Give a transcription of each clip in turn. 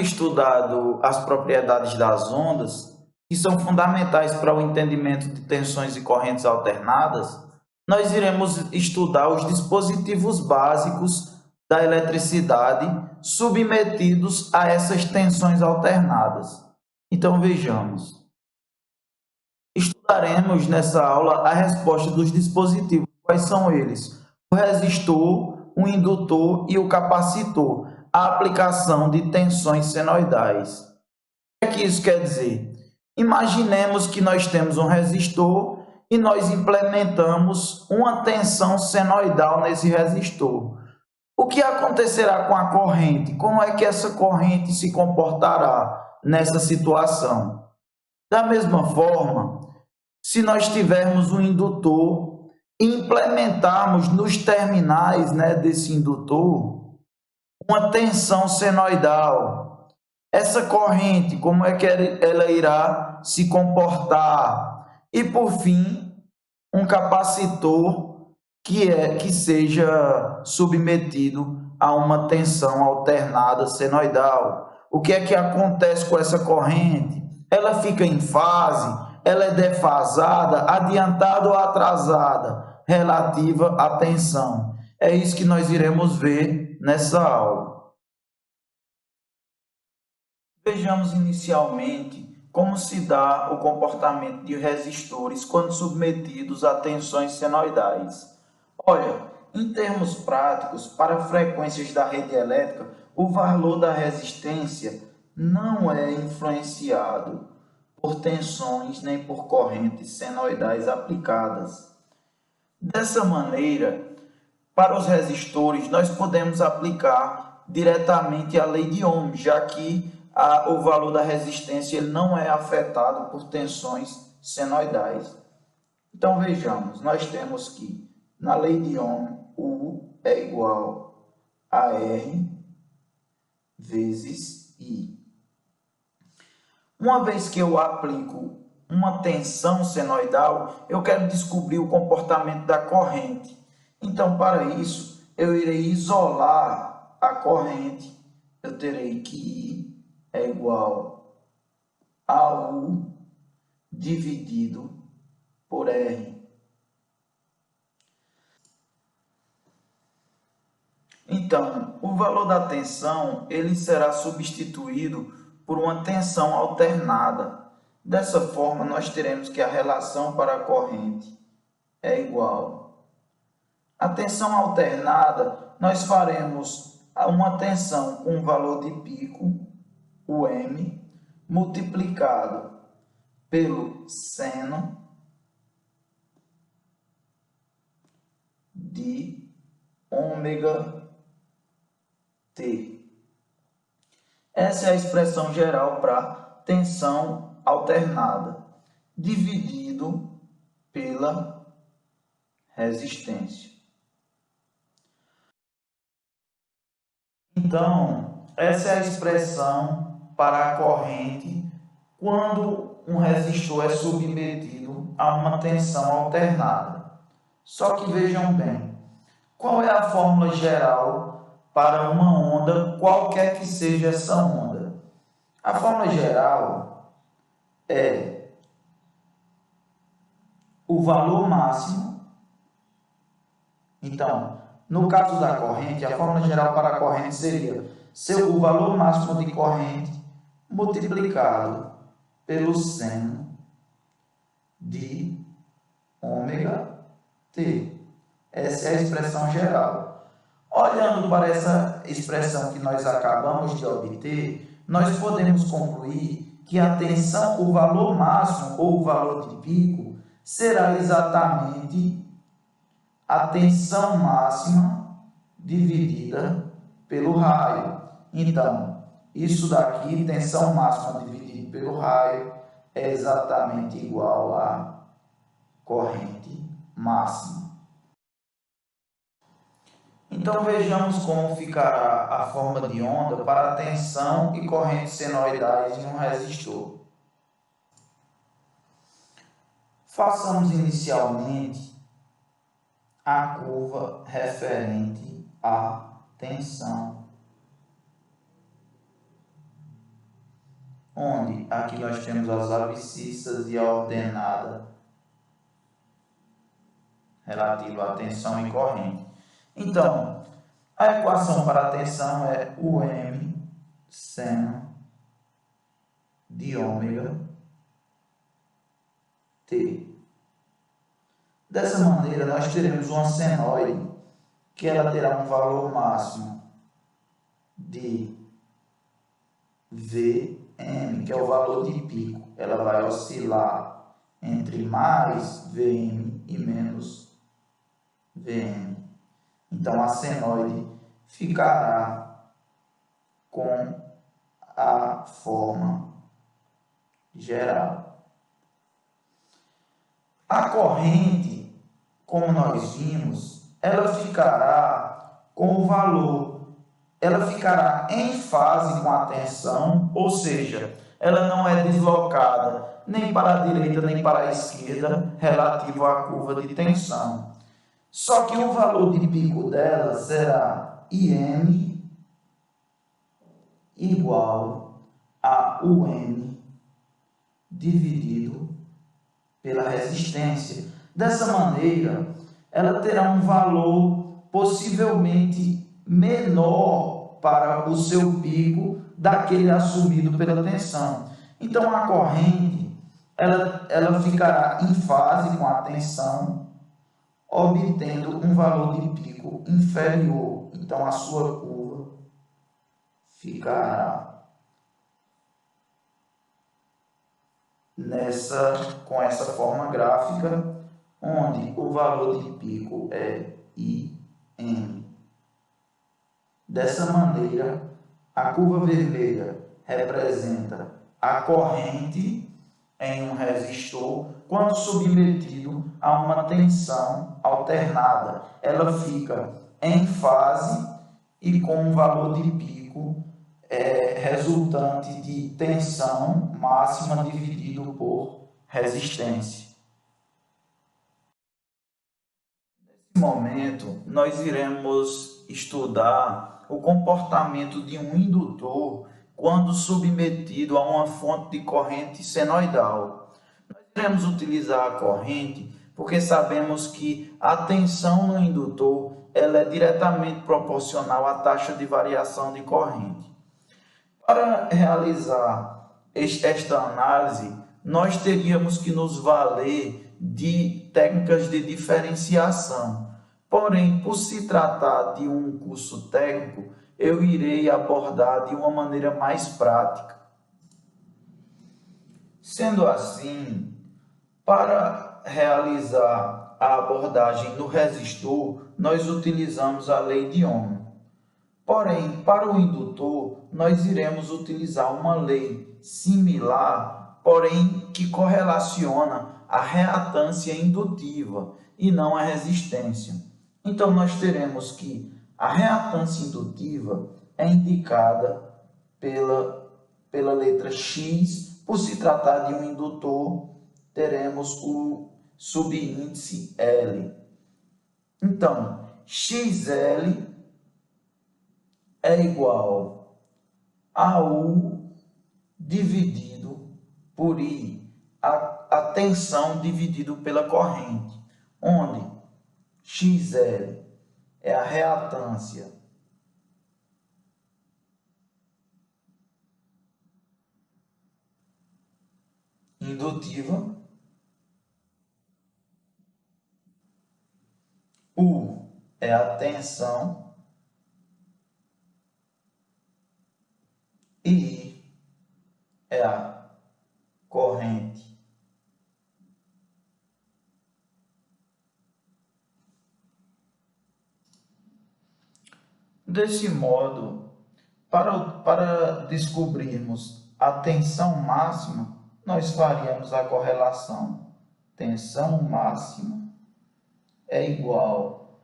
Estudado as propriedades das ondas, que são fundamentais para o entendimento de tensões e correntes alternadas, nós iremos estudar os dispositivos básicos da eletricidade submetidos a essas tensões alternadas. Então, vejamos. Estudaremos nessa aula a resposta dos dispositivos. Quais são eles? O resistor, o indutor e o capacitor. A aplicação de tensões senoidais. O que é que isso quer dizer? Imaginemos que nós temos um resistor e nós implementamos uma tensão senoidal nesse resistor. O que acontecerá com a corrente? Como é que essa corrente se comportará nessa situação? Da mesma forma, se nós tivermos um indutor e implementarmos nos terminais, desse indutor uma tensão senoidal, essa corrente, como é que ela irá se comportar? E, por fim, um capacitor que seja submetido a uma tensão alternada senoidal. O que é que acontece com essa corrente? Ela fica em fase, ela é defasada, adiantada ou atrasada, relativa à tensão. É isso que nós iremos ver nessa aula. Vejamos inicialmente como se dá o comportamento de resistores quando submetidos a tensões senoidais. Olha, em termos práticos, para frequências da rede elétrica, o valor da resistência não é influenciado por tensões nem por correntes senoidais aplicadas. Dessa maneira, para os resistores, nós podemos aplicar diretamente a lei de Ohm, já que o valor da resistência ele não é afetado por tensões senoidais. Então, vejamos, nós temos que, na lei de Ohm, U é igual a R vezes I. Uma vez que eu aplico uma tensão senoidal, eu quero descobrir o comportamento da corrente. Então, para isso, eu irei isolar a corrente. Eu terei que I é igual a U dividido por R. Então, o valor da tensão ele será substituído por uma tensão alternada. Dessa forma, nós teremos que a relação para a corrente é igual. A tensão alternada, nós faremos uma tensão com um valor de pico, o M, multiplicado pelo seno de ômega T. Essa é a expressão geral para tensão alternada, dividido pela resistência. Então, essa é a expressão para a corrente quando um resistor é submetido a uma tensão alternada. Só que vejam bem, qual é a fórmula geral para uma onda, qualquer que seja essa onda? A fórmula geral é o valor máximo. Então, no caso da corrente, a fórmula geral para a corrente seria o valor máximo de corrente multiplicado pelo seno de ômega T. Essa é a expressão geral. Olhando para essa expressão que nós acabamos de obter, nós podemos concluir que a tensão, o valor máximo ou o valor de pico, será exatamente a tensão máxima dividida pelo raio. Então, isso daqui, tensão máxima dividida pelo raio, é exatamente igual a corrente máxima. Então, vejamos como ficará a forma de onda para tensão e corrente senoidais em um resistor. Façamos inicialmente a curva referente à tensão. onde aqui nós temos as abscissas e a ordenada relativa à tensão e corrente. Então, a equação para a tensão é UM seno de ômega T. Dessa maneira, nós teremos uma senoide que ela terá um valor máximo de Vm, que é o valor de pico. Ela vai oscilar entre mais Vm e menos Vm. Então, a senoide ficará com a forma geral. A corrente, como nós vimos, ela ficará com o valor, ela ficará em fase com a tensão, ou seja, ela não é deslocada nem para a direita nem para a esquerda relativo à curva de tensão. Só que o valor de pico dela será Im igual a Um dividido pela resistência. Dessa maneira, ela terá um valor possivelmente menor para o seu pico daquele assumido pela tensão. Então, a corrente ela ficará em fase com a tensão, obtendo um valor de pico inferior. Então, a sua curva ficará com essa forma gráfica, onde o valor de pico é Im. Dessa maneira, a curva vermelha representa a corrente em um resistor quando submetido a uma tensão alternada. Ela fica em fase e com um valor de pico resultante de tensão máxima dividido por resistência. Nesse momento, nós iremos estudar o comportamento de um indutor quando submetido a uma fonte de corrente senoidal. Nós iremos utilizar a corrente porque sabemos que a tensão no indutor ela é diretamente proporcional à taxa de variação de corrente. Para realizar esta análise, nós teríamos que nos valer de técnicas de diferenciação. Porém, por se tratar de um curso técnico, eu irei abordar de uma maneira mais prática. Sendo assim, para realizar a abordagem no resistor, nós utilizamos a lei de Ohm. Porém, para o indutor, nós iremos utilizar uma lei similar, porém que correlaciona a reatância indutiva e não a resistência. Então, nós teremos que a reatância indutiva é indicada pela letra X. Por se tratar de um indutor, teremos o subíndice L. Então, XL é igual a U dividido por I, a tensão dividido pela corrente, onde XL é a reatância indutiva, U é a tensão e I é a corrente. Desse modo, para descobrirmos a tensão máxima, nós faríamos a correlação. Tensão máxima é igual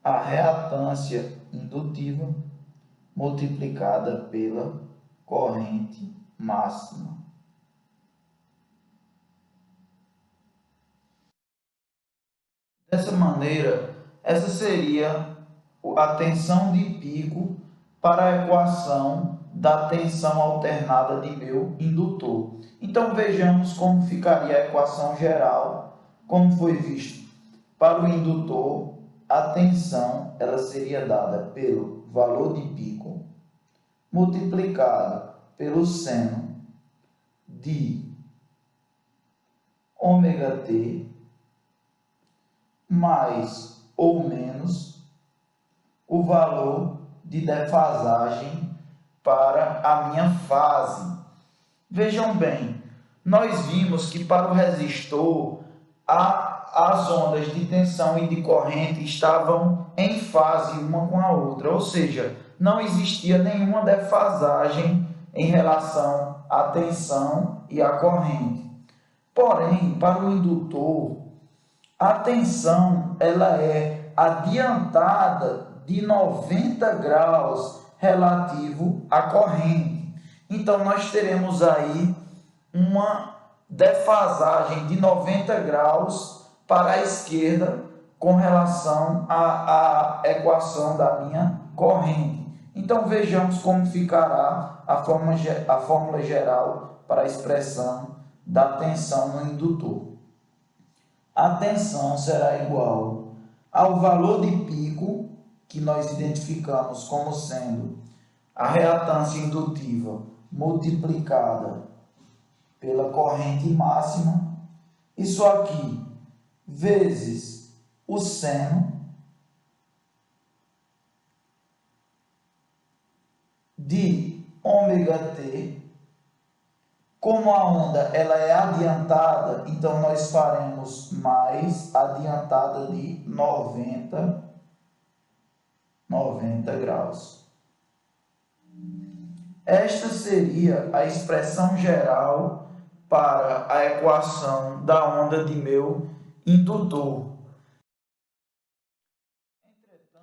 a reatância indutiva multiplicada pela corrente máxima. Dessa maneira, essa seria a tensão de pico para a equação da tensão alternada de meu indutor. Então vejamos como ficaria a equação geral, como foi visto. Para o indutor, a tensão ela seria dada pelo valor de pico multiplicado pelo seno de ômega t mais ou menos o valor de defasagem para a minha fase. Vejam bem, nós vimos que para o resistor as ondas de tensão e de corrente estavam em fase uma com a outra, ou seja, não existia nenhuma defasagem em relação à tensão e à corrente. Porém, para o indutor, a tensão ela é adiantada de 90 graus relativo à corrente. Então, nós teremos aí uma defasagem de 90 graus para a esquerda com relação à equação da minha corrente. Então, vejamos como ficará a fórmula geral para a expressão da tensão no indutor. A tensão será igual ao valor de pico, que nós identificamos como sendo a reatância indutiva multiplicada pela corrente máxima, isso aqui, vezes o seno de ômega t. Como a onda ela é adiantada, então nós faremos mais adiantada de 90 graus. Esta seria a expressão geral para a equação da onda de meu indutor.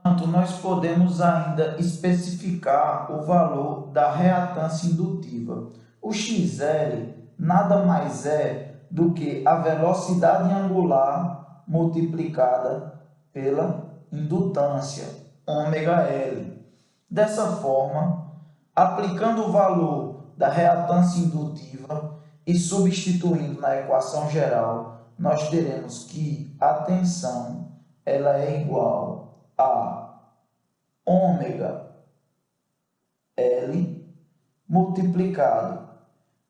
Entretanto, nós podemos ainda especificar o valor da reatância indutiva. O XL nada mais é do que a velocidade angular multiplicada pela indutância, ômega-L. Dessa forma, aplicando o valor da reatância indutiva e substituindo na equação geral, nós teremos que a tensão ela é igual a ômega-L multiplicado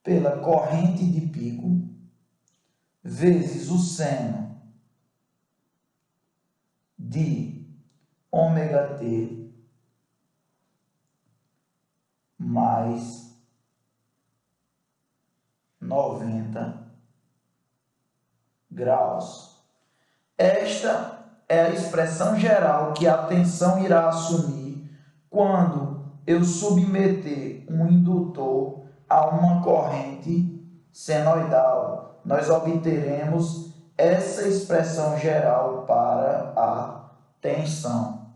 pela corrente de pico vezes o seno de ômega t mais 90 graus. Esta é a expressão geral que a tensão irá assumir quando eu submeter um indutor a uma corrente senoidal. Nós obteremos essa expressão geral para a tensão.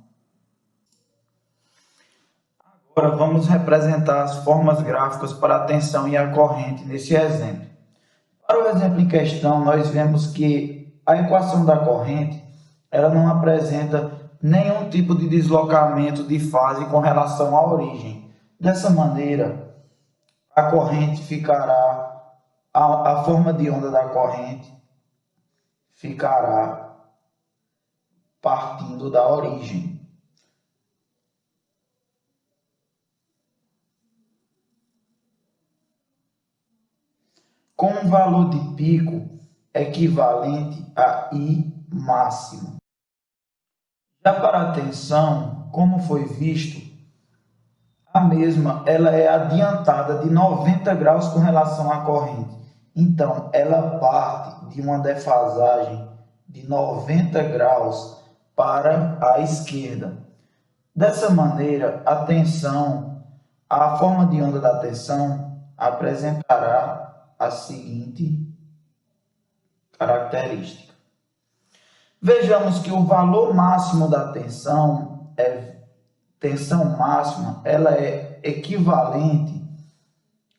Agora vamos representar as formas gráficas para a tensão e a corrente nesse exemplo. Para o exemplo em questão, nós vemos que a equação da corrente ela não apresenta nenhum tipo de deslocamento de fase com relação à origem. Dessa maneira, a corrente ficará, a forma de onda da corrente ficará partindo da origem. Com um valor de pico equivalente a I máximo. Já para a tensão, como foi visto, a mesma ela é adiantada de 90 graus com relação à corrente. Então, ela parte de uma defasagem de 90 graus para a esquerda. Dessa maneira, a tensão, a forma de onda da tensão apresentará a seguinte característica. Vejamos que o valor máximo da tensão máxima, ela é equivalente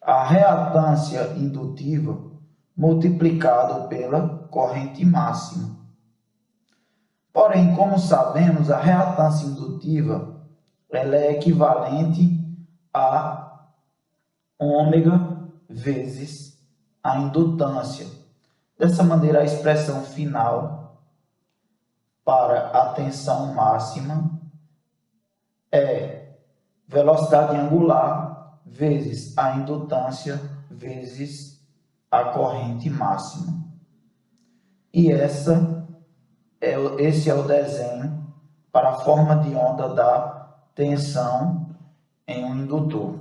à reatância indutiva multiplicado pela corrente máxima. Porém, como sabemos, a reatância indutiva ela é equivalente à ômega vezes a indutância. Dessa maneira, a expressão final para a tensão máxima é velocidade angular vezes a indutância vezes a corrente máxima. E esse é o desenho para a forma de onda da tensão em um indutor.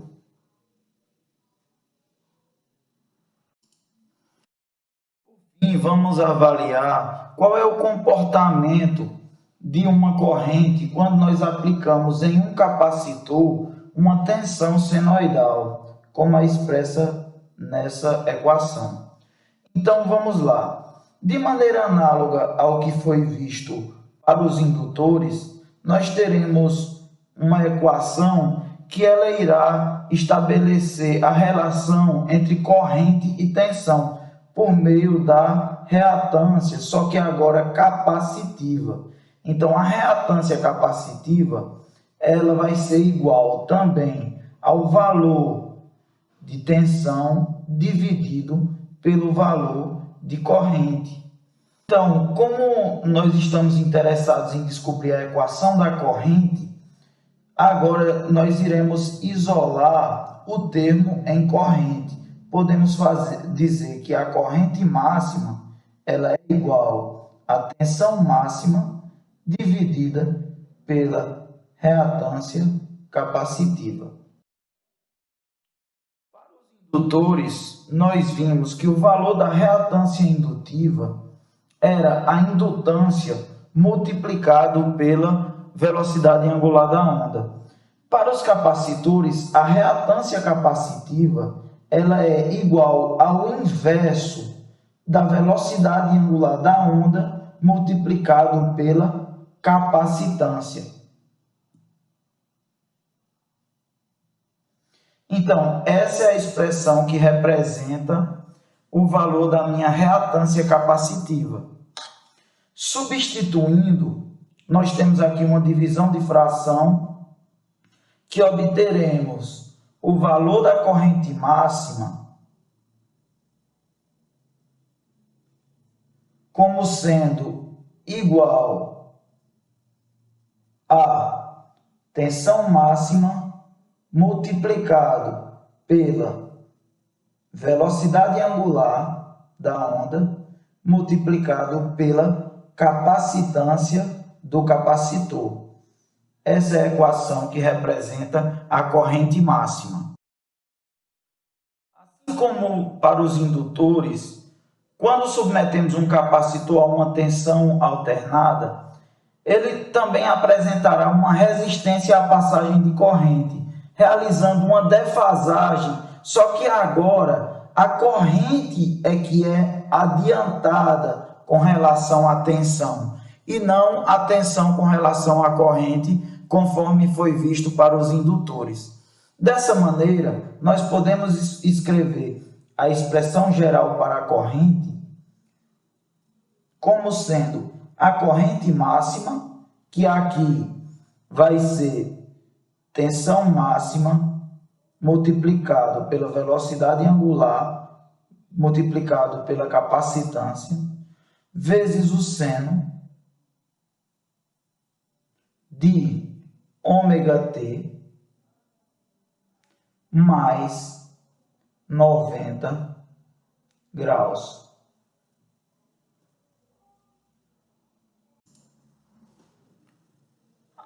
E vamos avaliar qual é o comportamento de uma corrente quando nós aplicamos em um capacitor uma tensão senoidal, como é expressa nessa equação. Então vamos lá. De maneira análoga ao que foi visto para os indutores, nós teremos uma equação que ela irá estabelecer a relação entre corrente e tensão por meio da reatância, só que agora capacitiva. Então, a reatância capacitiva ela vai ser igual também ao valor de tensão dividido pelo valor de corrente. Então, como nós estamos interessados em descobrir a equação da corrente, agora nós iremos isolar o termo em corrente. Podemos dizer que a corrente máxima ela é igual à tensão máxima dividida pela reatância capacitiva. Para os indutores, nós vimos que o valor da reatância indutiva era a indutância multiplicado pela velocidade angular da onda. Para os capacitores, a reatância capacitiva ela é igual ao inverso da velocidade angular da onda multiplicado pela capacitância. Então, essa é a expressão que representa o valor da minha reatância capacitiva. Substituindo, nós temos aqui uma divisão de fração que obteremos o valor da corrente máxima como sendo igual a tensão máxima multiplicado pela velocidade angular da onda multiplicado pela capacitância do capacitor. Essa é a equação que representa a corrente máxima. Assim como para os indutores, quando submetemos um capacitor a uma tensão alternada, ele também apresentará uma resistência à passagem de corrente, realizando uma defasagem, só que agora a corrente é que é adiantada com relação à tensão, e não a tensão com relação à corrente, conforme foi visto para os indutores. Dessa maneira, nós podemos escrever a expressão geral para a corrente como sendo a corrente máxima, que aqui vai ser tensão máxima multiplicado pela velocidade angular multiplicado pela capacitância vezes o seno de ômega t mais 90 graus.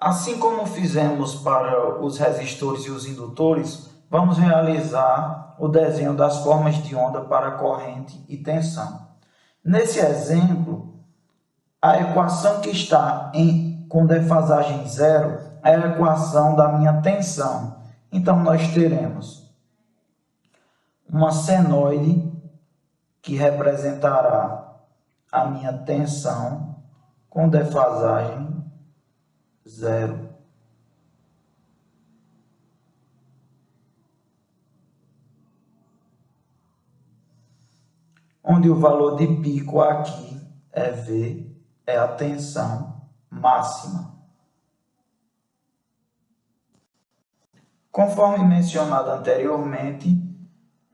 Assim como fizemos para os resistores e os indutores, vamos realizar o desenho das formas de onda para corrente e tensão. Nesse exemplo, a equação que está com defasagem zero é a equação da minha tensão. Então, nós teremos uma senoide que representará a minha tensão com defasagem zero. Onde o valor de pico aqui é V, é a tensão máxima. Conforme mencionado anteriormente,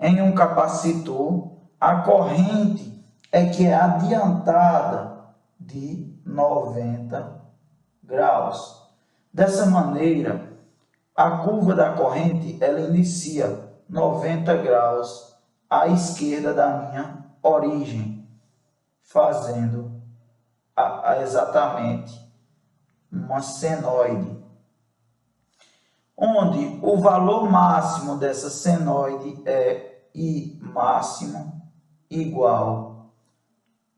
em um capacitor, a corrente é que é adiantada de 90 graus. Dessa maneira, a curva da corrente ela inicia 90 graus à esquerda da minha origem, fazendo exatamente uma senoide, onde o valor máximo dessa senoide é I máximo igual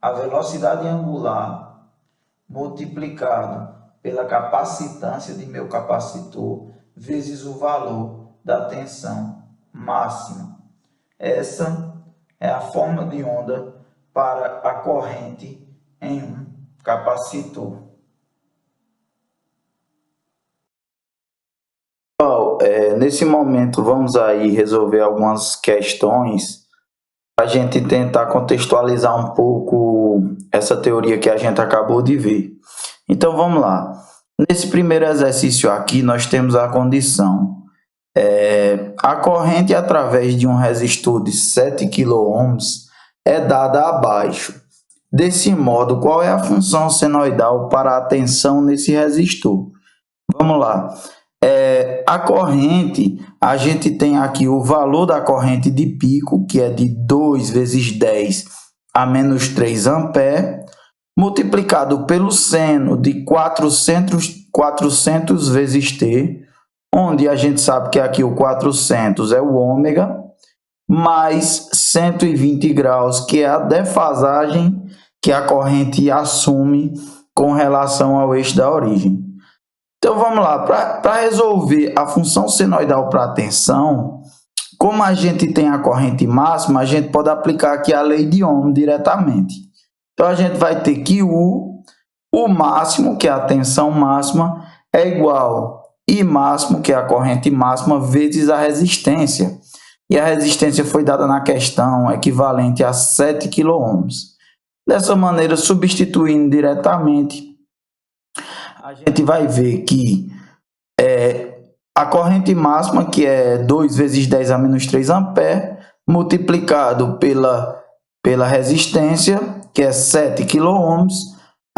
a velocidade angular multiplicado pela capacitância de meu capacitor vezes o valor da tensão máxima. Essa é a forma de onda para a corrente em um capacitor. Nesse momento vamos aí resolver algumas questões para a gente tentar contextualizar um pouco essa teoria que a gente acabou de ver. Então vamos lá. Nesse primeiro exercício aqui nós temos a condição. A corrente através de um resistor de 7 kΩ é dada abaixo. Desse modo, qual é a função senoidal para a tensão nesse resistor? Vamos lá. A corrente, a gente tem aqui o valor da corrente de pico, que é de 2 vezes 10 a menos 3 amperes, multiplicado pelo seno de 400 vezes T, onde a gente sabe que aqui o 400 é o ômega, mais 120 graus, que é a defasagem que a corrente assume com relação ao eixo da origem. Então vamos lá, para resolver a função senoidal para a tensão, como a gente tem a corrente máxima, a gente pode aplicar aqui a lei de Ohm diretamente. Então a gente vai ter que o máximo, que é a tensão máxima, é igual I máximo, que é a corrente máxima, vezes a resistência. E a resistência foi dada na questão equivalente a 7 kΩ. Dessa maneira, substituindo diretamente, a gente vai ver que a corrente máxima, que é 2 vezes 10 a menos 3 amperes, multiplicado pela resistência, que é 7 kΩ,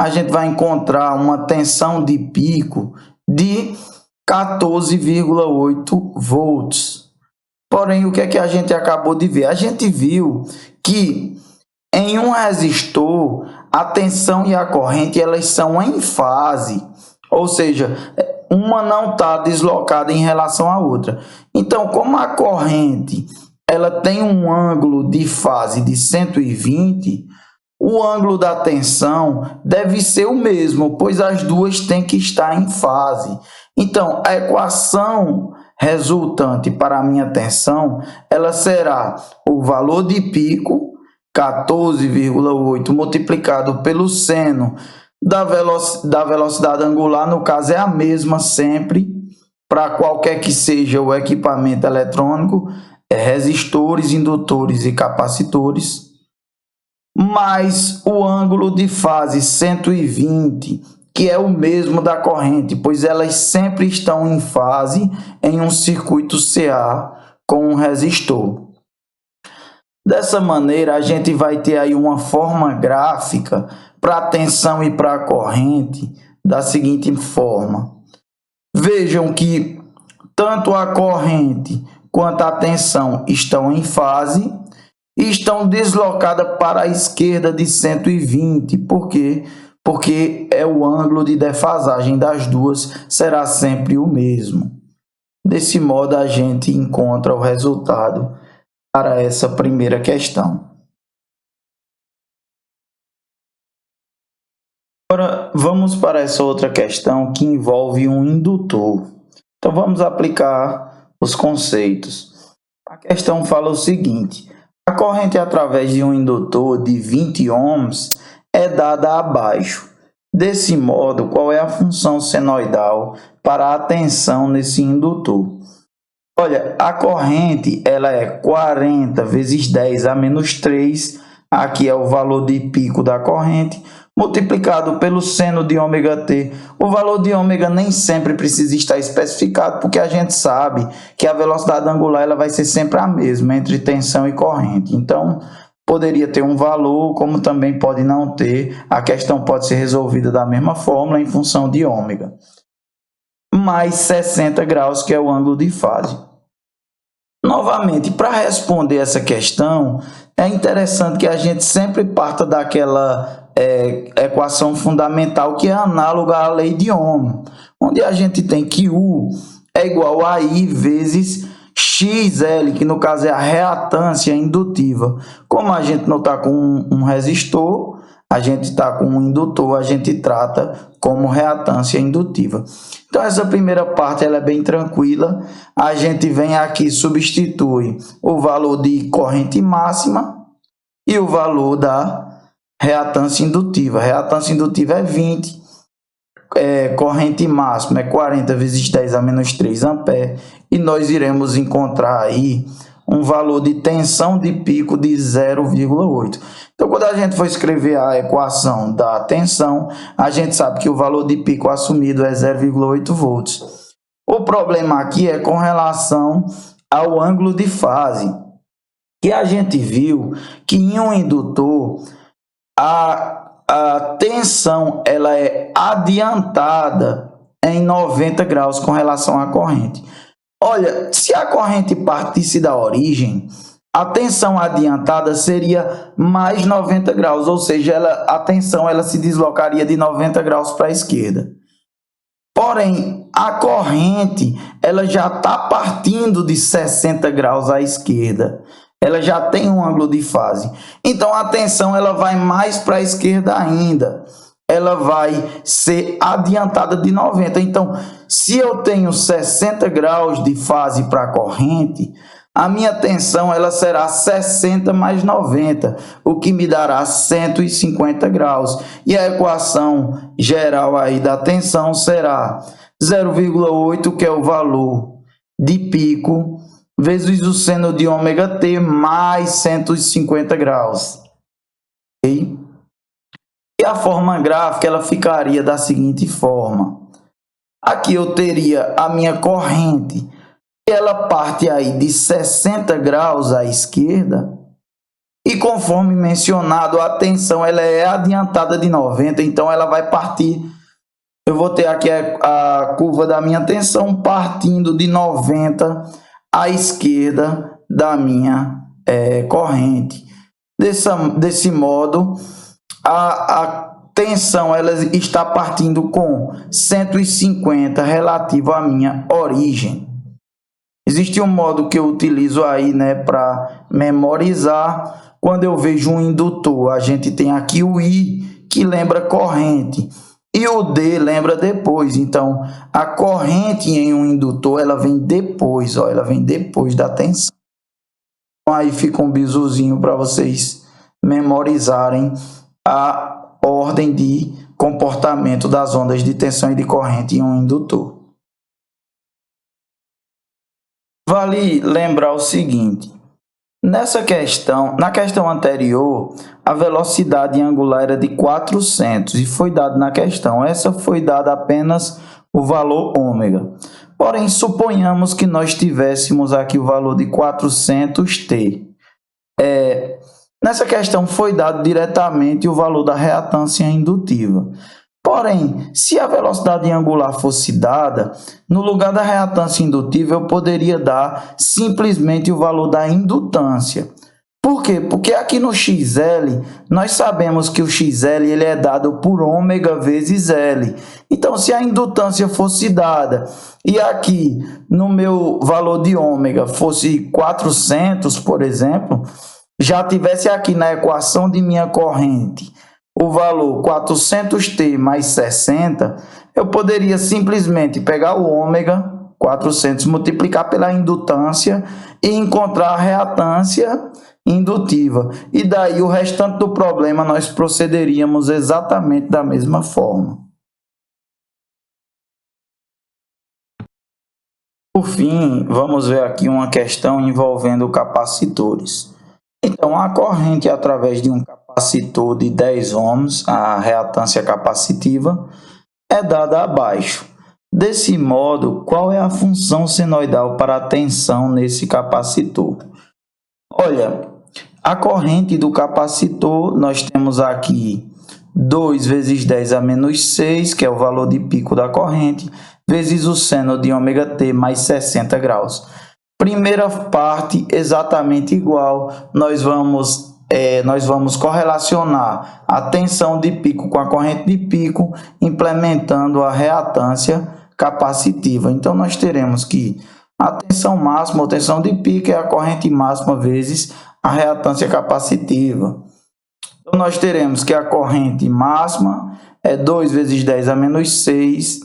a gente vai encontrar uma tensão de pico de 14,8 volts. Porém, o que é que a gente acabou de ver? A gente viu que em um resistor, a tensão e a corrente elas são em fase, ou seja, uma não está deslocada em relação à outra. Então, como a corrente ela tem um ângulo de fase de 120, o ângulo da tensão deve ser o mesmo, pois as duas têm que estar em fase. Então, a equação resultante para a minha tensão, ela será o valor de pico, 14,8, multiplicado pelo seno da velocidade angular, no caso é a mesma sempre, para qualquer que seja o equipamento eletrônico, resistores, indutores e capacitores, mais o ângulo de fase 120, que é o mesmo da corrente, pois elas sempre estão em fase em um circuito CA com um resistor. Dessa maneira, a gente vai ter aí uma forma gráfica para a tensão e para a corrente da seguinte forma. Vejam que tanto a corrente quanto a tensão estão em fase e estão deslocadas para a esquerda de 120. Por quê? Porque o ângulo de defasagem das duas será sempre o mesmo. Desse modo, a gente encontra o resultado para essa primeira questão. Agora, vamos para essa outra questão que envolve um indutor. Então, vamos aplicar os conceitos. A questão fala o seguinte: a corrente através de um indutor de 20 ohms é dada abaixo. Desse modo, qual é a função senoidal para a tensão nesse indutor? Olha, a corrente ela é 40 vezes 10 a menos 3, aqui é o valor de pico da corrente, multiplicado pelo seno de ômega t. O valor de ômega nem sempre precisa estar especificado, porque a gente sabe que a velocidade angular ela vai ser sempre a mesma entre tensão e corrente. Então, poderia ter um valor, como também pode não ter. A questão pode ser resolvida da mesma fórmula em função de ômega. Mais 60 graus, que é o ângulo de fase. Novamente, para responder essa questão, é interessante que a gente sempre parta daquela equação fundamental que é análoga à lei de Ohm, onde a gente tem que U é igual a I vezes XL, que no caso é a reatância indutiva. Como a gente não está com um resistor, a gente está com um indutor, a gente trata como reatância indutiva. Então, essa primeira parte ela é bem tranquila. A gente vem aqui, substitui o valor de corrente máxima e o valor da reatância indutiva. Reatância indutiva é 20, corrente máxima é 40 vezes 10 a menos 3 amperes, e nós iremos encontrar aí um valor de tensão de pico de 0,8. Então, quando a gente for escrever a equação da tensão, a gente sabe que o valor de pico assumido é 0,8 volts. O problema aqui é com relação ao ângulo de fase, que a gente viu que em um indutor a tensão ela é adiantada em 90 graus com relação à corrente. Olha, se a corrente partisse da origem, a tensão adiantada seria mais 90 graus, ou seja, a tensão ela se deslocaria de 90 graus para a esquerda. Porém, a corrente ela já está partindo de 60 graus à esquerda. Ela já tem um ângulo de fase. Então, a tensão ela vai mais para a esquerda ainda. Ela vai ser adiantada de 90. Então, se eu tenho 60 graus de fase para a corrente, a minha tensão ela será 60 mais 90, o que me dará 150 graus. E a equação geral aí da tensão será 0,8, que é o valor de pico, vezes o seno de ômega t mais 150 graus. Okay? E a forma gráfica ela ficaria da seguinte forma. Aqui eu teria a minha corrente, ela parte aí de 60 graus à esquerda, e conforme mencionado, a tensão ela é adiantada de 90, então ela vai partir. Eu vou ter aqui a curva da minha tensão partindo de 90 à esquerda da minha corrente. Desse modo, a tensão ela está partindo com 150 relativo à minha origem. Existe um modo que eu utilizo aí, para memorizar. Quando eu vejo um indutor, a gente tem aqui o I, que lembra corrente, e o D lembra depois. Então, a corrente em um indutor, ela vem depois, ela vem depois da tensão. Então, aí fica um bizuzinho para vocês memorizarem a ordem de comportamento das ondas de tensão e de corrente em um indutor. Vale lembrar o seguinte: na questão anterior, a velocidade angular era de 400 e foi dado na questão. Essa foi dada apenas o valor ômega. Porém, suponhamos que nós tivéssemos aqui o valor de 400T. Nessa questão foi dado diretamente o valor da reatância indutiva. Porém, se a velocidade angular fosse dada, no lugar da reatância indutiva, eu poderia dar simplesmente o valor da indutância. Por quê? Porque aqui no XL, nós sabemos que o XL ele é dado por ômega vezes L. Então, se a indutância fosse dada e aqui no meu valor de ômega fosse 400, por exemplo, já tivesse aqui na equação de minha corrente o valor 400T mais 60, eu poderia simplesmente pegar o ômega 400, multiplicar pela indutância e encontrar a reatância indutiva. E daí o restante do problema nós procederíamos exatamente da mesma forma. Por fim, vamos ver aqui uma questão envolvendo capacitores. Então, a corrente através de um capacitor capacitor de 10 ohms, a reatância capacitiva, é dada abaixo. Desse modo, qual é a função senoidal para a tensão nesse capacitor? Olha, a corrente do capacitor, nós temos aqui 2 vezes 10 a menos 6, que é o valor de pico da corrente, vezes o seno de ômega-t mais 60 graus. Primeira parte exatamente igual, nós vamos correlacionar a tensão de pico com a corrente de pico, implementando a reatância capacitiva. Então, nós teremos que a tensão máxima ou tensão de pico é a corrente máxima vezes a reatância capacitiva. Então, nós teremos que a corrente máxima é 2 vezes 10 a menos 6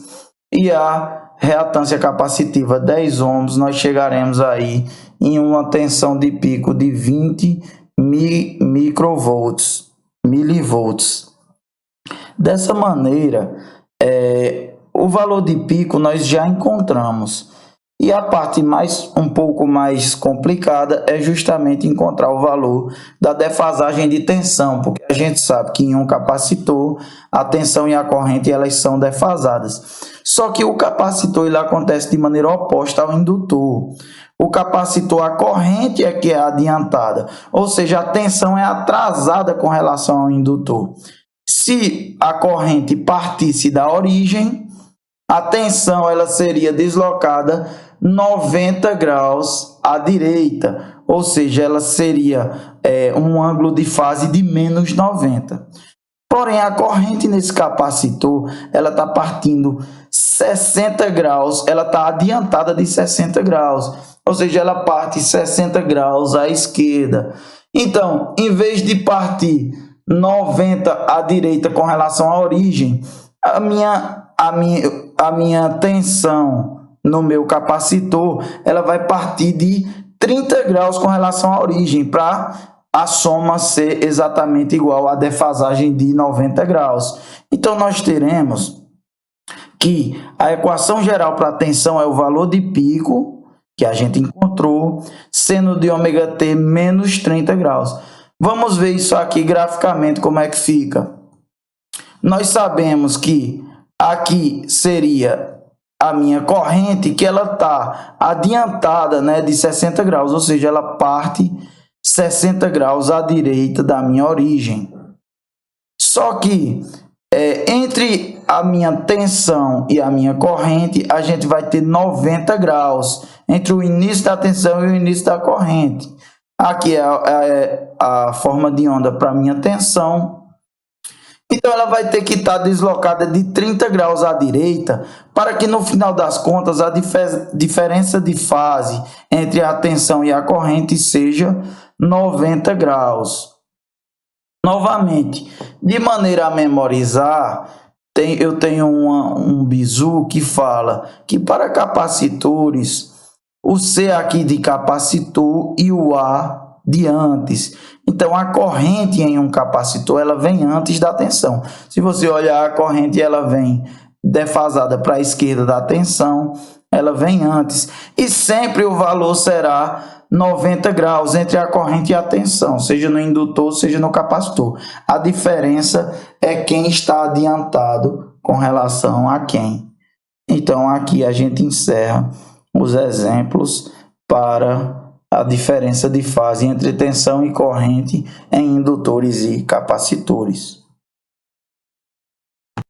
e a reatância capacitiva 10 ohms, nós chegaremos aí em uma tensão de pico de 20 milivolts. Dessa maneira, o valor de pico nós já encontramos. E a parte um pouco mais complicada é justamente encontrar o valor da defasagem de tensão, porque a gente sabe que em um capacitor a tensão e a corrente elas são defasadas. Só que o capacitor ele acontece de maneira oposta ao indutor. O capacitor, a corrente é que é adiantada, ou seja, a tensão é atrasada com relação ao indutor. Se a corrente partisse da origem, a tensão ela seria deslocada 90 graus à direita, ou seja, ela seria um ângulo de fase de menos 90. Porém, a corrente nesse capacitor, ela está partindo 60 graus, ela está adiantada de 60 graus, ou seja, ela parte 60 graus à esquerda. Então, em vez de partir 90 à direita com relação à origem, a minha tensão no meu capacitor, ela vai partir de 30 graus com relação à origem, para a soma ser exatamente igual à defasagem de 90 graus. Então, nós teremos que a equação geral para a tensão é o valor de pico, que a gente encontrou, seno de ômega-t menos 30 graus. Vamos ver isso aqui graficamente, como é que fica. Nós sabemos que aqui seria a minha corrente, que ela está adiantada, né, de 60 graus, ou seja, ela parte 60 graus à direita da minha origem. Só que entre a minha tensão e a minha corrente, a gente vai ter 90 graus entre o início da tensão e o início da corrente. Aqui é a forma de onda para a minha tensão. Então, ela vai ter que estar deslocada de 30 graus à direita para que, no final das contas, a diferença de fase entre a tensão e a corrente seja 90 graus. Novamente, de maneira a memorizar, eu tenho um bizu que fala que para capacitores, o C aqui de capacitor e o A de antes. Então, a corrente em um capacitor, ela vem antes da tensão. Se você olhar a corrente, ela vem defasada para a esquerda da tensão, ela vem antes. E sempre o valor será 90 graus entre a corrente e a tensão, seja no indutor, seja no capacitor. A diferença é quem está adiantado com relação a quem. Então, aqui a gente encerra os exemplos para a diferença de fase entre tensão e corrente em indutores e capacitores.